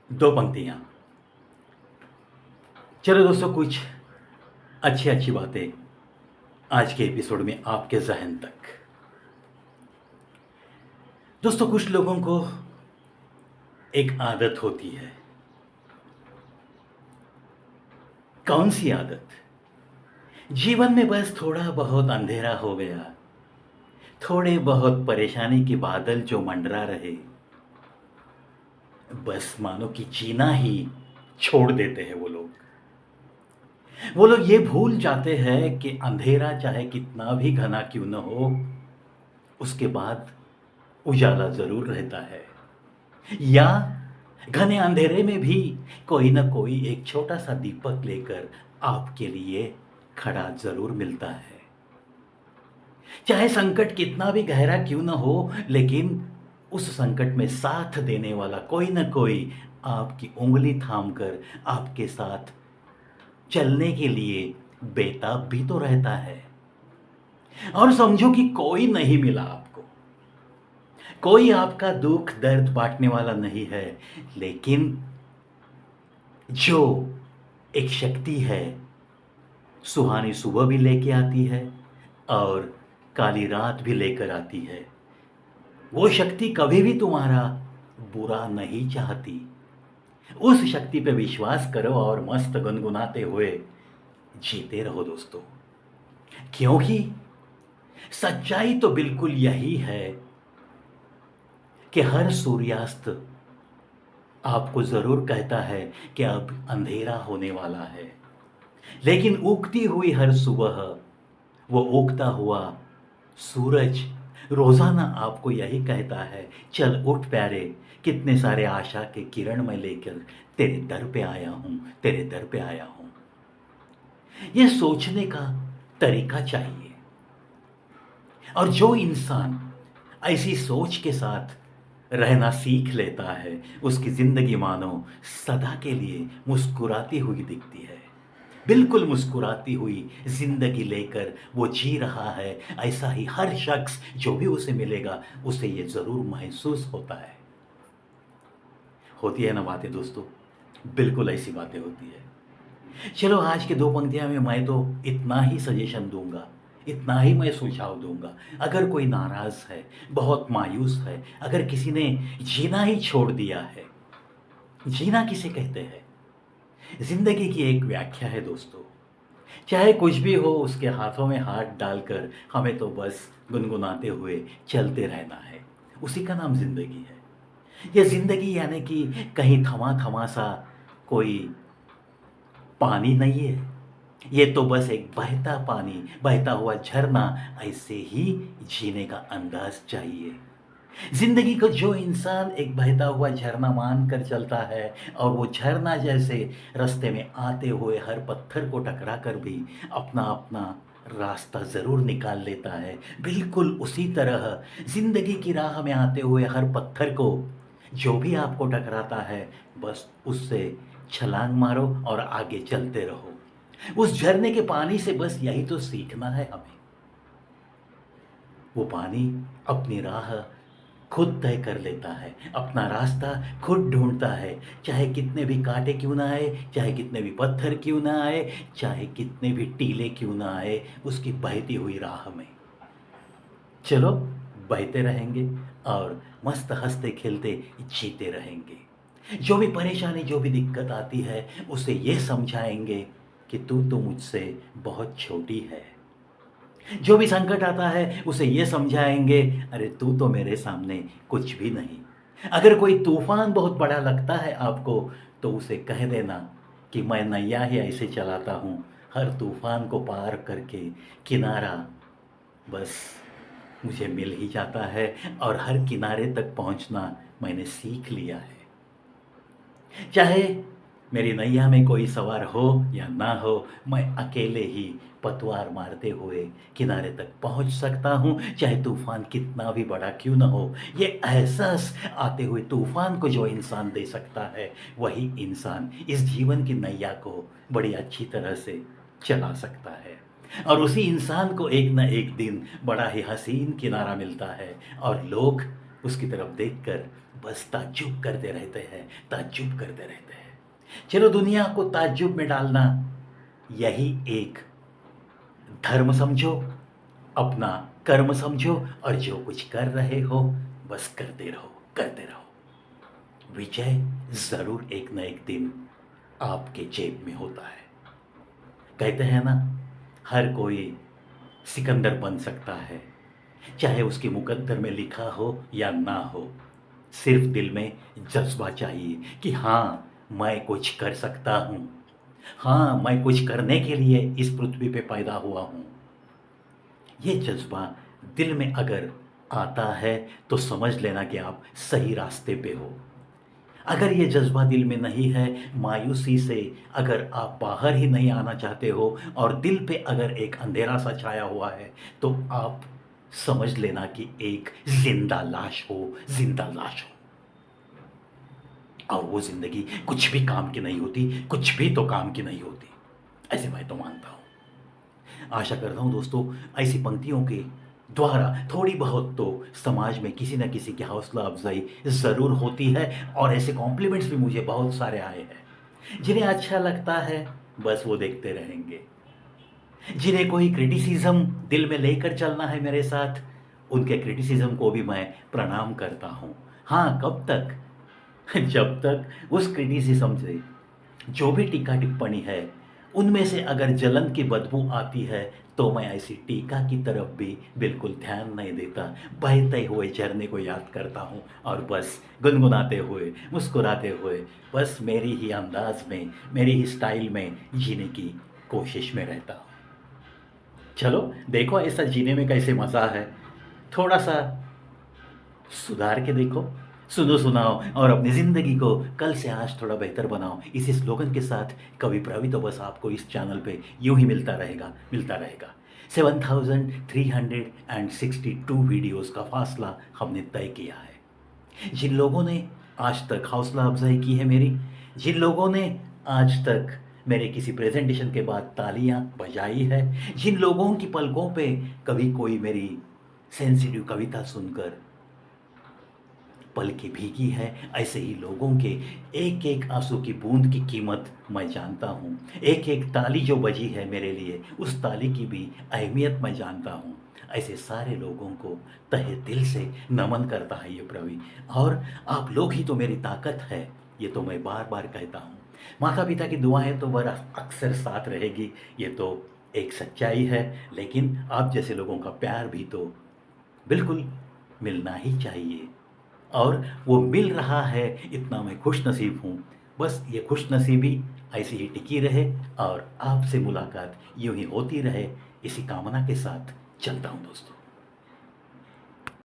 दो पंक्तियाँ। चलो दोस्तों, कुछ अच्छी अच्छी बातें आज के एपिसोड में आपके ज़हन तक। दोस्तों, कुछ लोगों को एक आदत होती है। कौन सी आदत? जीवन में बस थोड़ा बहुत अंधेरा हो गया, थोड़े बहुत परेशानी के बादल जो मंडरा रहे, बस मानो कि जीना ही छोड़ देते हैं वो लोग ये भूल जाते हैं कि अंधेरा चाहे कितना भी घना क्यों न हो, उसके बाद उजाला जरूर रहता है। या घने अंधेरे में भी कोई ना कोई एक छोटा सा दीपक लेकर आपके लिए खड़ा जरूर मिलता है। चाहे संकट कितना भी गहरा क्यों ना हो, लेकिन उस संकट में साथ देने वाला कोई ना कोई आपकी उंगली थामकर आपके साथ चलने के लिए बेताब भी तो रहता है। और समझो कि कोई नहीं मिला आपको, कोई आपका दुख दर्द बांटने वाला नहीं है, लेकिन जो एक शक्ति है, सुहानी सुबह भी लेके आती है और काली रात भी लेकर आती है। वो शक्ति कभी भी तुम्हारा बुरा नहीं चाहती। उस शक्ति पे विश्वास करो और मस्त गुनगुनाते हुए जीते रहो दोस्तों। क्योंकि सच्चाई तो बिल्कुल यही है कि हर सूर्यास्त आपको जरूर कहता है कि अब अंधेरा होने वाला है, लेकिन उगती हुई हर सुबह वो उगता हुआ सूरज रोजाना आपको यही कहता है, चल उठ प्यारे, कितने सारे आशा के किरण मैं लेकर तेरे दर पे आया हूं, तेरे दर पे आया हूं। ये सोचने का तरीका चाहिए। और जो इंसान ऐसी सोच के साथ रहना सीख लेता है, उसकी जिंदगी मानो सदा के लिए मुस्कुराती हुई दिखती है। बिल्कुल मुस्कुराती हुई जिंदगी लेकर वो जी रहा है, ऐसा ही हर शख्स जो भी उसे मिलेगा उसे ये जरूर महसूस होता है। होती है ना बातें दोस्तों, बिल्कुल ऐसी बातें होती है। चलो, आज के दो पंक्तियां में मैं तो इतना ही सजेशन दूंगा, इतना ही मैं सुझाव दूंगा। अगर कोई नाराज है, बहुत मायूस है, अगर किसी ने जीना ही छोड़ दिया है, जीना किसे कहते हैं? जिंदगी की एक व्याख्या है दोस्तों। चाहे कुछ भी हो, उसके हाथों में हाथ डालकर हमें तो बस गुनगुनाते हुए चलते रहना है। उसी का नाम जिंदगी है। ये जिंदगी यानी कि कहीं थमा थमा सा कोई पानी नहीं है। ये तो बस एक बहता पानी, बहता हुआ झरना, ऐसे ही जीने का अंदाज चाहिए। जिंदगी को जो इंसान एक बहता हुआ झरना मान कर चलता है और वो झरना जैसे रास्ते में आते हुए हर पत्थर को टकरा कर भी अपना अपना रास्ता जरूर निकाल लेता है, बिल्कुल उसी तरह जिंदगी की राह में आते हुए हर पत्थर को जो भी आपको टकराता है, बस उससे छलांग मारो और आगे चलते रहो। उस झरने के पानी से बस यही तो सीखना है हमें। वो पानी अपनी राह खुद तय कर लेता है, अपना रास्ता खुद ढूंढता है। चाहे कितने भी कांटे क्यों ना आए, चाहे कितने भी पत्थर क्यों ना आए, चाहे कितने भी टीले क्यों ना आए, उसकी बहती हुई राह में चलो, बहते रहेंगे और मस्त हंसते खेलते जीते रहेंगे। जो भी परेशानी, जो भी दिक्कत आती है, उसे ये समझाएंगे कि तू तो मुझसे बहुत छोटी है। जो भी संकट आता है उसे ये समझाएंगे, अरे तू तो मेरे सामने कुछ भी नहीं। अगर कोई तूफान बहुत बड़ा लगता है आपको, तो उसे कह देना कि मैं नैया ही ऐसे चलाता हूँ, हर तूफान को पार करके किनारा बस मुझे मिल ही जाता है, और हर किनारे तक पहुँचना मैंने सीख लिया है। चाहे मेरी नैया में कोई सवार हो या ना हो, मैं अकेले ही पतवार मारते हुए किनारे तक पहुंच सकता हूं, चाहे तूफान कितना भी बड़ा क्यों ना हो। ये एहसास आते हुए तूफान को जो इंसान दे सकता है, वही इंसान इस जीवन की नैया को बड़ी अच्छी तरह से चला सकता है। और उसी इंसान को एक ना एक दिन बड़ा ही हसीन किनारा मिलता है और लोग उसकी तरफ देखकर बस ताज्जुब करते रहते हैं, ताज्जुब करते रहते हैं। चलो दुनिया को ताज्जुब में डालना यही एक धर्म समझो, अपना कर्म समझो और जो कुछ कर रहे हो बस करते रहो, करते रहो। विजय ज़रूर एक न एक दिन आपके जेब में होता है। कहते हैं ना, हर कोई सिकंदर बन सकता है, चाहे उसके मुकद्दर में लिखा हो या ना हो। सिर्फ दिल में जज्बा चाहिए कि हाँ, मैं कुछ कर सकता हूँ। हाँ, मैं कुछ करने के लिए इस पृथ्वी पे पैदा हुआ हूँ। ये जज्बा दिल में अगर आता है तो समझ लेना कि आप सही रास्ते पे हो। अगर ये जज्बा दिल में नहीं है, मायूसी से अगर आप बाहर ही नहीं आना चाहते हो और दिल पे अगर एक अंधेरा सा छाया हुआ है, तो आप समझ लेना कि एक जिंदा लाश हो, जिंदा लाश हो। और वो जिंदगी कुछ भी काम की नहीं होती, कुछ भी तो काम की नहीं होती, ऐसे मैं तो मानता हूँ। आशा करता हूँ दोस्तों, ऐसी पंक्तियों के द्वारा थोड़ी बहुत तो समाज में किसी न किसी की हौसला अफजाई ज़रूर होती है। और ऐसे कॉम्प्लीमेंट्स भी मुझे बहुत सारे आए हैं। जिन्हें अच्छा लगता है बस वो देखते रहेंगे, जिन्हें कोई क्रिटिसिज्म दिल में लेकर चलना है मेरे साथ, उनके क्रिटिसिज्म को भी मैं प्रणाम करता हूँ। हाँ, कब तक? जब तक उस क्रिटिसिज्म से जो भी टीका टिप्पणी है उनमें से अगर जलन की बदबू आती है तो मैं ऐसी टीका की तरफ भी बिल्कुल ध्यान नहीं देता। बहते हुए झरने को याद करता हूँ और बस गुनगुनाते हुए, मुस्कुराते हुए, बस मेरी ही अंदाज में, मेरी ही स्टाइल में जीने की कोशिश में रहता हूँ। चलो देखो ऐसा जीने में कैसे मज़ा है, थोड़ा सा सुधार के देखो, सुनो सुनाओ और अपनी ज़िंदगी को कल से आज थोड़ा बेहतर बनाओ। इसी स्लोगन के साथ कवि प्रवि तो बस आपको इस चैनल पे यूं ही मिलता रहेगा, मिलता रहेगा। 7362 वीडियोस का फासला हमने तय किया है। जिन लोगों ने आज तक हौसला अफजाई की है मेरी, जिन लोगों ने आज तक मेरे किसी प्रेजेंटेशन के बाद तालियां बजाई है, जिन लोगों की पलकों पे कभी कोई मेरी सेंसिटिव कविता सुनकर पलकें भीगी है, ऐसे ही लोगों के एक एक आंसू की बूंद की कीमत मैं जानता हूँ। एक एक ताली जो बजी है मेरे लिए, उस ताली की भी अहमियत मैं जानता हूँ। ऐसे सारे लोगों को तहे दिल से नमन करता है ये प्रवी। और आप लोग ही तो मेरी ताकत है, ये तो मैं बार बार कहता हूँ। माता पिता की दुआएं तो बड़ा अक्सर साथ रहेगी, ये तो एक सच्चाई है। लेकिन आप जैसे लोगों का प्यार भी तो बिल्कुल मिलना ही चाहिए, और वो मिल रहा है, इतना मैं खुश नसीब हूँ। बस ये खुश नसीबी ऐसी ही टिकी रहे और आपसे मुलाकात यूं ही होती रहे, इसी कामना के साथ चलता हूँ दोस्तों।